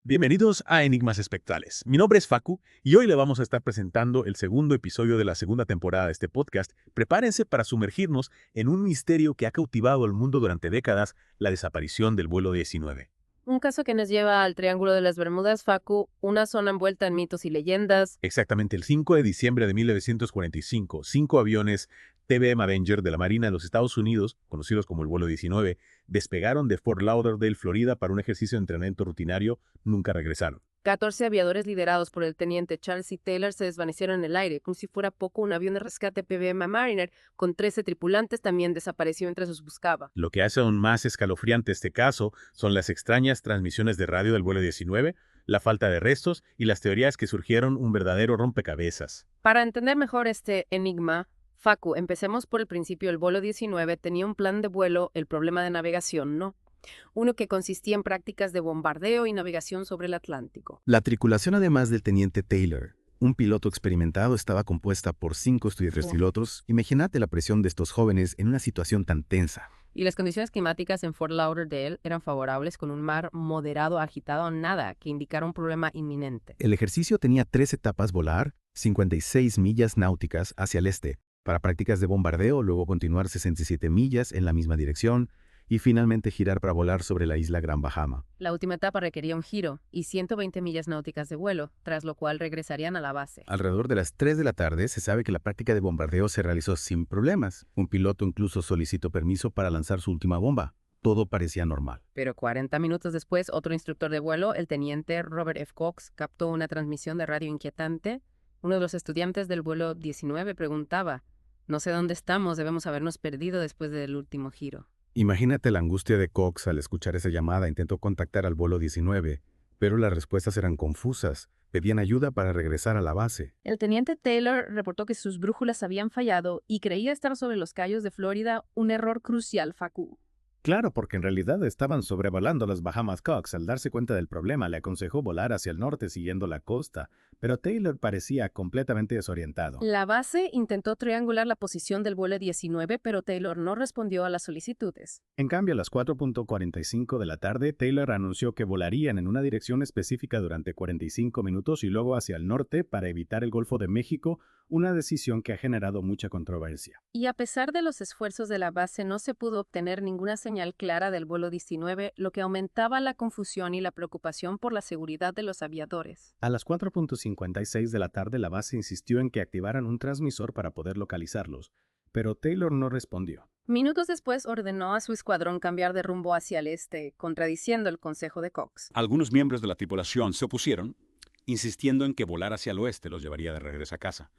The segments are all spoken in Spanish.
Bienvenidos a Enigmas Espectrales. Mi nombre es Facu y hoy le vamos a estar presentando el segundo episodio de la segunda temporada de este podcast. Prepárense para sumergirnos en un misterio que ha cautivado al mundo durante décadas, la desaparición del vuelo 19. Un caso que nos lleva al Triángulo de las Bermudas, Facu, una zona envuelta en mitos y leyendas. Exactamente el 5 de diciembre de 1945, 5 aviones TBM Avenger de la Marina de los Estados Unidos, conocidos como el vuelo 19, despegaron de Fort Lauderdale, Florida, para un ejercicio de entrenamiento rutinario. Nunca regresaron. 14 aviadores liderados por el teniente Charles C. Taylor se desvanecieron en el aire. Como si fuera poco, un avión de rescate PBM Mariner con 13 tripulantes también desapareció mientras los buscaba. Lo que hace aún más escalofriante este caso son las extrañas transmisiones de radio del vuelo 19, la falta de restos y las teorías que surgieron un verdadero rompecabezas. Para entender mejor este enigma, Facu, empecemos por el principio. El vuelo 19 tenía un plan de vuelo, el problema de navegación no. Uno que consistía en prácticas de bombardeo y navegación sobre el Atlántico. La tripulación, además del teniente Taylor, un piloto experimentado, estaba compuesta por 5 estudiantes pilotos. Imagínate la presión de estos jóvenes en una situación tan tensa. Y las condiciones climáticas en Fort Lauderdale eran favorables, con un mar moderado agitado a nada, que indicara un problema inminente. El ejercicio tenía 3 etapas: volar 56 millas náuticas hacia el este para prácticas de bombardeo, luego continuar 67 millas en la misma dirección y finalmente girar para volar sobre la isla Gran Bahama. La última etapa requería un giro y 120 millas náuticas de vuelo, tras lo cual regresarían a la base. Alrededor de las 3 de la tarde se sabe que la práctica de bombardeo se realizó sin problemas. Un piloto incluso solicitó permiso para lanzar su última bomba. Todo parecía normal. Pero 40 minutos después, otro instructor de vuelo, el teniente Robert F. Cox, captó una transmisión de radio inquietante. Uno de los estudiantes del vuelo 19 preguntaba: "No sé dónde estamos, debemos habernos perdido después del último giro". Imagínate la angustia de Cox al escuchar esa llamada. Intentó contactar al vuelo 19, pero las respuestas eran confusas. Pedían ayuda para regresar a la base. El teniente Taylor reportó que sus brújulas habían fallado y creía estar sobre los Cayos de Florida, un error crucial, Facu. Claro, porque en realidad estaban sobrevolando las Bahamas. Cox, al darse cuenta del problema, le aconsejó volar hacia el norte siguiendo la costa, pero Taylor parecía completamente desorientado. La base intentó triangular la posición del vuelo 19, pero Taylor no respondió a las solicitudes. En cambio, a las 4:45 de la tarde, Taylor anunció que volarían en una dirección específica durante 45 minutos y luego hacia el norte para evitar el Golfo de México, una decisión que ha generado mucha controversia. Y a pesar de los esfuerzos de la base, no se pudo obtener ninguna señal clara del vuelo 19, lo que aumentaba la confusión y la preocupación por la seguridad de los aviadores. A las 4:56 de la tarde, la base insistió en que activaran un transmisor para poder localizarlos, pero Taylor no respondió. Minutos después ordenó a su escuadrón cambiar de rumbo hacia el este, contradiciendo el consejo de Cox. Algunos miembros de la tripulación se opusieron, insistiendo en que volar hacia el oeste los llevaría de regreso a casa.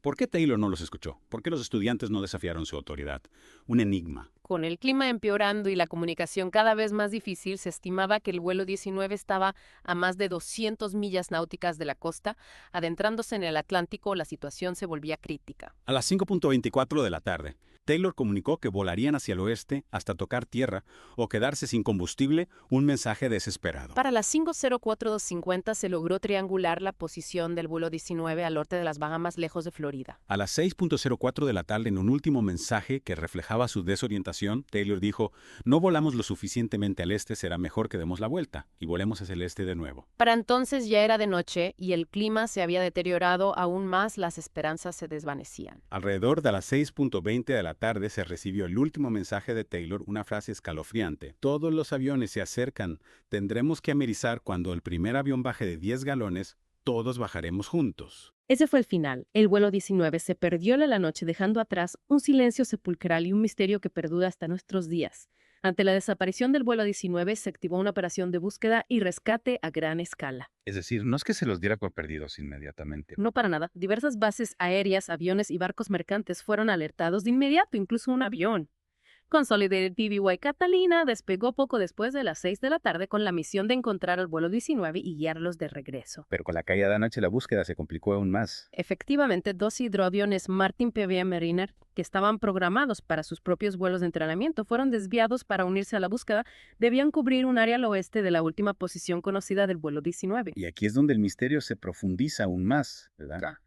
¿Por qué Taylor no los escuchó? ¿Por qué los estudiantes no desafiaron su autoridad? Un enigma. Con el clima empeorando y la comunicación cada vez más difícil, se estimaba que el vuelo 19 estaba a más de 200 millas náuticas de la costa. Adentrándose en el Atlántico, la situación se volvía crítica. A las 5:24 de la tarde, Taylor comunicó que volarían hacia el oeste hasta tocar tierra o quedarse sin combustible, un mensaje desesperado. Para las 5:04:50 se logró triangular la posición del vuelo 19 al norte de las Bahamas, lejos de Florida. A las 6:04 de la tarde, en un último mensaje que reflejaba su desorientación, Taylor dijo: "No volamos lo suficientemente al este, será mejor que demos la vuelta y volemos hacia el este de nuevo". Para entonces ya era de noche y el clima se había deteriorado aún más, las esperanzas se desvanecían. Alrededor de las 6:20 de la tarde se recibió el último mensaje de Taylor, una frase escalofriante: "Todos los aviones se acercan, tendremos que amerizar cuando el primer avión baje de 10 galones, todos bajaremos juntos". Ese fue el final. El vuelo 19 se perdió en la noche, dejando atrás un silencio sepulcral y un misterio que perdura hasta nuestros días. Ante la desaparición del vuelo 19, se activó una operación de búsqueda y rescate a gran escala. Es decir, no es que se los diera por perdidos inmediatamente. No para nada. Diversas bases aéreas, aviones y barcos mercantes fueron alertados de inmediato, incluso un avión. Consolidated BBY Catalina despegó poco después de las 6 de la tarde con la misión de encontrar el vuelo 19 y guiarlos de regreso. Pero con la caída de anoche la búsqueda se complicó aún más. Efectivamente, 2 hidroaviones Martin PBM Mariner, que estaban programados para sus propios vuelos de entrenamiento, fueron desviados para unirse a la búsqueda. Debían cubrir un área al oeste de la última posición conocida del vuelo 19. Y aquí es donde el misterio se profundiza aún más, ¿verdad?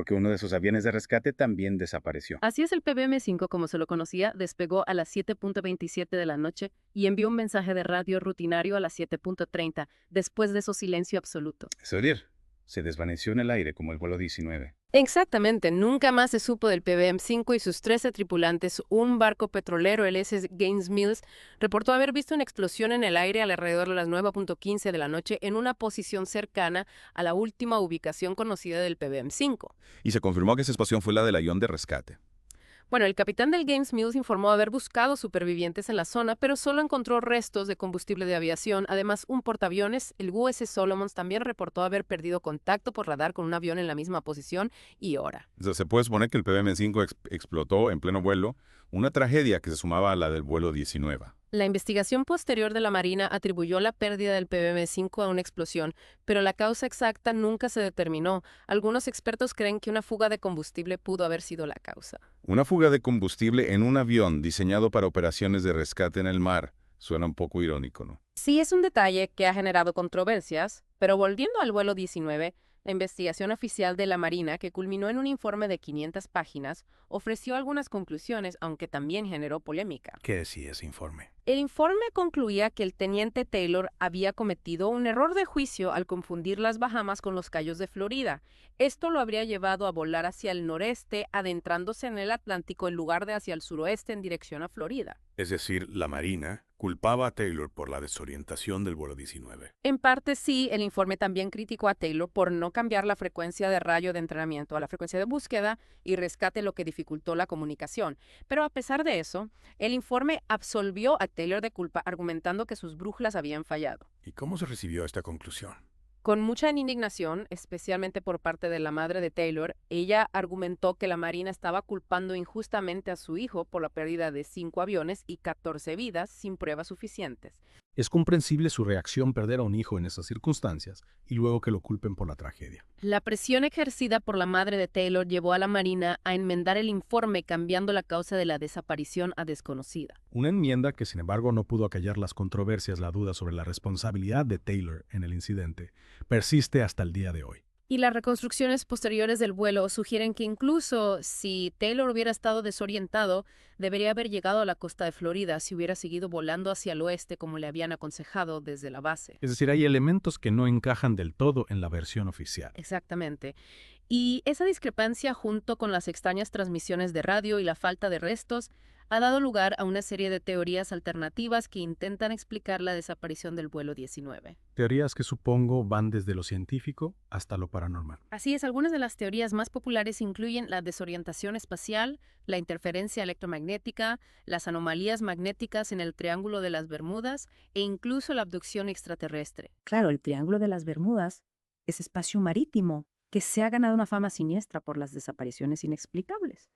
porque uno de sus aviones de rescate también desapareció. Así es, el PBM-5, como se lo conocía, despegó a las 7:27 de la noche y envió un mensaje de radio rutinario a las 7:30, después de eso silencio absoluto. Es decir, se desvaneció en el aire como el vuelo 19. Exactamente, nunca más se supo del PBM-5 y sus 13 tripulantes. Un barco petrolero, el SS Gaines Mills, reportó haber visto una explosión en el aire alrededor de las 9:15 de la noche en una posición cercana a la última ubicación conocida del PBM-5. Y se confirmó que esa explosión fue la del avión de rescate. Bueno, el capitán del Gaines Mills informó haber buscado supervivientes en la zona, pero solo encontró restos de combustible de aviación. Además, un portaaviones, el USS Solomons, también reportó haber perdido contacto por radar con un avión en la misma posición y hora. O sea, se puede suponer que el PBM-5 explotó en pleno vuelo, una tragedia que se sumaba a la del vuelo 19. La investigación posterior de la Marina atribuyó la pérdida del PBM-5 a una explosión, pero la causa exacta nunca se determinó. Algunos expertos creen que una fuga de combustible pudo haber sido la causa. Una fuga de combustible en un avión diseñado para operaciones de rescate en el mar. Suena un poco irónico, ¿no? Sí, es un detalle que ha generado controversias, pero volviendo al vuelo 19, la investigación oficial de la Marina, que culminó en un informe de 500 páginas, ofreció algunas conclusiones, aunque también generó polémica. ¿Qué decía ese informe? El informe concluía que el teniente Taylor había cometido un error de juicio al confundir las Bahamas con los Cayos de Florida. Esto lo habría llevado a volar hacia el noreste, adentrándose en el Atlántico en lugar de hacia el suroeste en dirección a Florida. Es decir, la Marina culpaba a Taylor por la desorientación del vuelo 19. En parte sí, el informe también criticó a Taylor por no cambiar la frecuencia de rayo de entrenamiento a la frecuencia de búsqueda y rescate, lo que dificultó la comunicación. Pero a pesar de eso, el informe absolvió a Taylor de culpa, argumentando que sus brújulas habían fallado. ¿Y cómo se recibió esta conclusión? Con mucha indignación, especialmente por parte de la madre de Taylor, ella argumentó que la Marina estaba culpando injustamente a su hijo por la pérdida de 5 aviones y 14 vidas sin pruebas suficientes. Es comprensible su reacción perder a un hijo en esas circunstancias y luego que lo culpen por la tragedia. La presión ejercida por la madre de Taylor llevó a la Marina a enmendar el informe, cambiando la causa de la desaparición a desconocida. Una enmienda que, sin embargo, no pudo acallar las controversias. La duda sobre la responsabilidad de Taylor en el incidente persiste hasta el día de hoy. Y las reconstrucciones posteriores del vuelo sugieren que incluso si Taylor hubiera estado desorientado, debería haber llegado a la costa de Florida si hubiera seguido volando hacia el oeste como le habían aconsejado desde la base. Es decir, hay elementos que no encajan del todo en la versión oficial. Exactamente. Y esa discrepancia, junto con las extrañas transmisiones de radio y la falta de restos, ha dado lugar a una serie de teorías alternativas que intentan explicar la desaparición del vuelo 19. Teorías que supongo van desde lo científico hasta lo paranormal. Así es, algunas de las teorías más populares incluyen la desorientación espacial, la interferencia electromagnética, las anomalías magnéticas en el Triángulo de las Bermudas e incluso la abducción extraterrestre. Claro, el Triángulo de las Bermudas es espacio marítimo que se ha ganado una fama siniestra por las desapariciones inexplicables.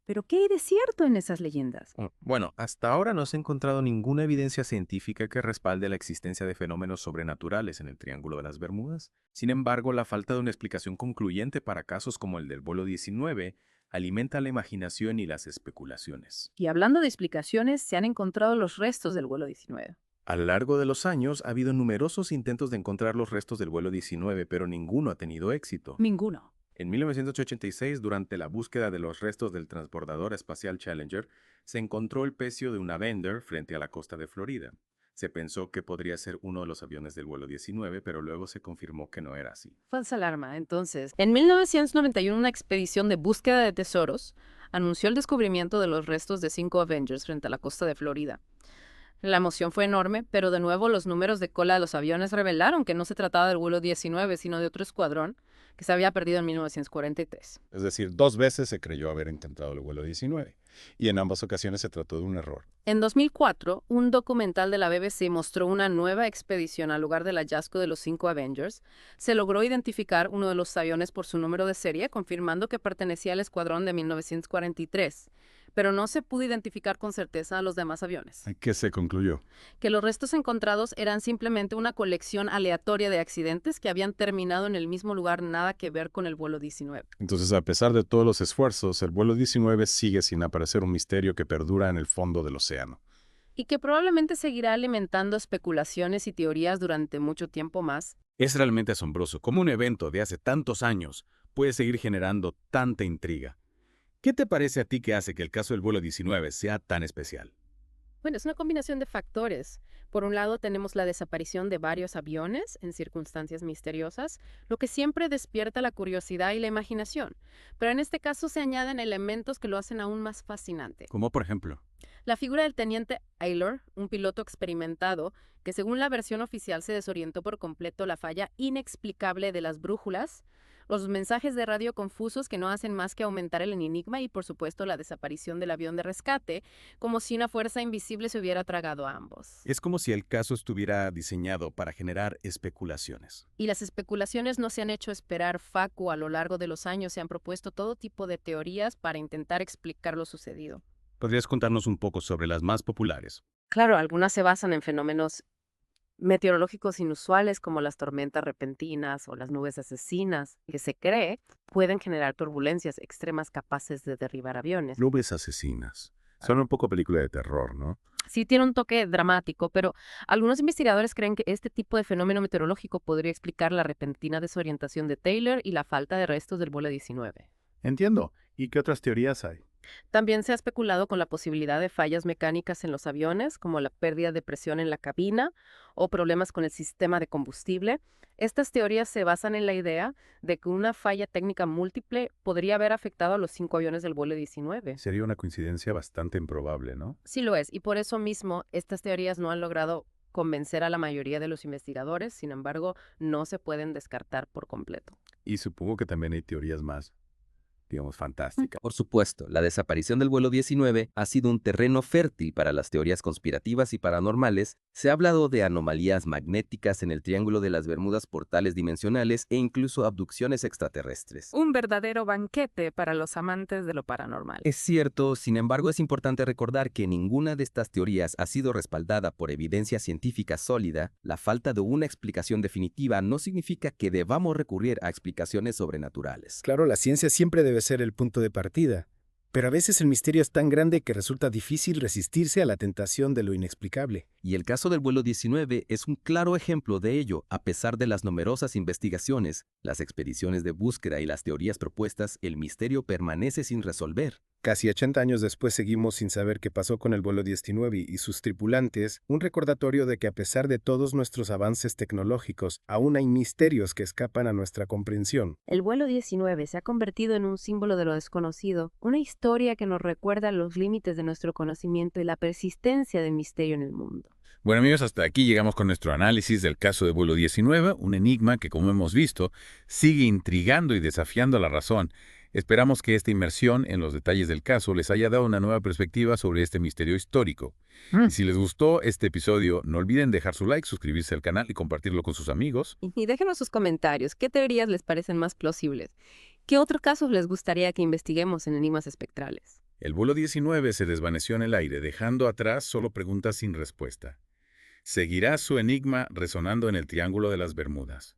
¿Pero qué hay de cierto en esas leyendas? Bueno, hasta ahora no se ha encontrado ninguna evidencia científica que respalde la existencia de fenómenos sobrenaturales en el Triángulo de las Bermudas. Sin embargo, la falta de una explicación concluyente para casos como el del vuelo 19 alimenta la imaginación y las especulaciones. Y hablando de explicaciones, se han encontrado los restos del vuelo 19. A lo largo de los años ha habido numerosos intentos de encontrar los restos del vuelo 19, pero ninguno ha tenido éxito. Ninguno. En 1986, durante la búsqueda de los restos del transbordador espacial Challenger, se encontró el pecio de un Avenger frente a la costa de Florida. Se pensó que podría ser uno de los aviones del vuelo 19, pero luego se confirmó que no era así. Falsa alarma, entonces. En 1991, una expedición de búsqueda de tesoros anunció el descubrimiento de los restos de 5 Avengers frente a la costa de Florida. La emoción fue enorme, pero de nuevo los números de cola de los aviones revelaron que no se trataba del vuelo 19, sino de otro escuadrón que se había perdido en 1943. Es decir, 2 veces se creyó haber intentado el vuelo 19, y en ambas ocasiones se trató de un error. En 2004, un documental de la BBC mostró una nueva expedición al lugar del hallazgo de los 5 Avengers. Se logró identificar uno de los aviones por su número de serie, confirmando que pertenecía al escuadrón de 1943. Pero no se pudo identificar con certeza a los demás aviones. ¿Qué se concluyó? Que los restos encontrados eran simplemente una colección aleatoria de accidentes que habían terminado en el mismo lugar, nada que ver con el vuelo 19. Entonces, a pesar de todos los esfuerzos, el vuelo 19 sigue sin aparecer, un misterio que perdura en el fondo del océano. Y que probablemente seguirá alimentando especulaciones y teorías durante mucho tiempo más. Es realmente asombroso cómo un evento de hace tantos años puede seguir generando tanta intriga. ¿Qué te parece a ti que hace que el caso del vuelo 19 sea tan especial? Bueno, es una combinación de factores. Por un lado, tenemos la desaparición de varios aviones en circunstancias misteriosas, lo que siempre despierta la curiosidad y la imaginación. Pero en este caso se añaden elementos que lo hacen aún más fascinante. Como por ejemplo, La figura del teniente Aylor, un piloto experimentado, que según la versión oficial se desorientó por completo la falla inexplicable de las brújulas, los mensajes de radio confusos que no hacen más que aumentar el enigma y, por supuesto, la desaparición del avión de rescate, como si una fuerza invisible se hubiera tragado a ambos. es como si el caso estuviera diseñado para generar especulaciones. Y las especulaciones no se han hecho esperar. Facu, a lo largo de los años, se han propuesto todo tipo de teorías para intentar explicar lo sucedido. ¿Podrías contarnos un poco sobre las más populares? Claro, algunas se basan en fenómenos meteorológicos inusuales como las tormentas repentinas o las nubes asesinas, que se cree pueden generar turbulencias extremas capaces de derribar aviones. Nubes asesinas. Son un poco película de terror, ¿no? Sí tiene un toque dramático, pero algunos investigadores creen que este tipo de fenómeno meteorológico podría explicar la repentina desorientación de Taylor y la falta de restos del vuelo 19. Entiendo. ¿Y qué otras teorías hay? También se ha especulado con la posibilidad de fallas mecánicas en los aviones, como la pérdida de presión en la cabina o problemas con el sistema de combustible. Estas teorías se basan en la idea de que una falla técnica múltiple podría haber afectado a los 5 aviones del vuelo 19. Sería una coincidencia bastante improbable, ¿no? Sí lo es, y por eso mismo estas teorías no han logrado convencer a la mayoría de los investigadores, sin embargo, no se pueden descartar por completo. Y supongo que también hay teorías más, digamos, fantásticas. Por supuesto, la desaparición del vuelo 19 ha sido un terreno fértil para las teorías conspirativas y paranormales. Se ha hablado de anomalías magnéticas en el Triángulo de las Bermudas, portales dimensionales e incluso abducciones extraterrestres. Un verdadero banquete para los amantes de lo paranormal. Es cierto, sin embargo, es importante recordar que ninguna de estas teorías ha sido respaldada por evidencia científica sólida. La falta de una explicación definitiva no significa que debamos recurrir a explicaciones sobrenaturales. Claro, la ciencia siempre debe ser el punto de partida, pero a veces el misterio es tan grande que resulta difícil resistirse a la tentación de lo inexplicable. Y el caso del vuelo 19 es un claro ejemplo de ello. A pesar de las numerosas investigaciones, las expediciones de búsqueda y las teorías propuestas, el misterio permanece sin resolver. Casi 80 años después seguimos sin saber qué pasó con el vuelo 19 y sus tripulantes, un recordatorio de que a pesar de todos nuestros avances tecnológicos, aún hay misterios que escapan a nuestra comprensión. El vuelo 19 se ha convertido en un símbolo de lo desconocido, una historia que nos recuerda los límites de nuestro conocimiento y la persistencia del misterio en el mundo. Bueno amigos, hasta aquí llegamos con nuestro análisis del caso de vuelo 19, un enigma que, como hemos visto, sigue intrigando y desafiando la razón. Esperamos que esta inmersión en los detalles del caso les haya dado una nueva perspectiva sobre este misterio histórico. Y si les gustó este episodio, no olviden dejar su like, suscribirse al canal y compartirlo con sus amigos. Y déjenos sus comentarios. ¿Qué teorías les parecen más plausibles? ¿Qué otros casos les gustaría que investiguemos en enigmas espectrales? El vuelo 19 se desvaneció en el aire, dejando atrás solo preguntas sin respuesta. ¿Seguirá su enigma resonando en el Triángulo de las Bermudas?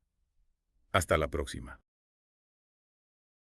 Hasta la próxima.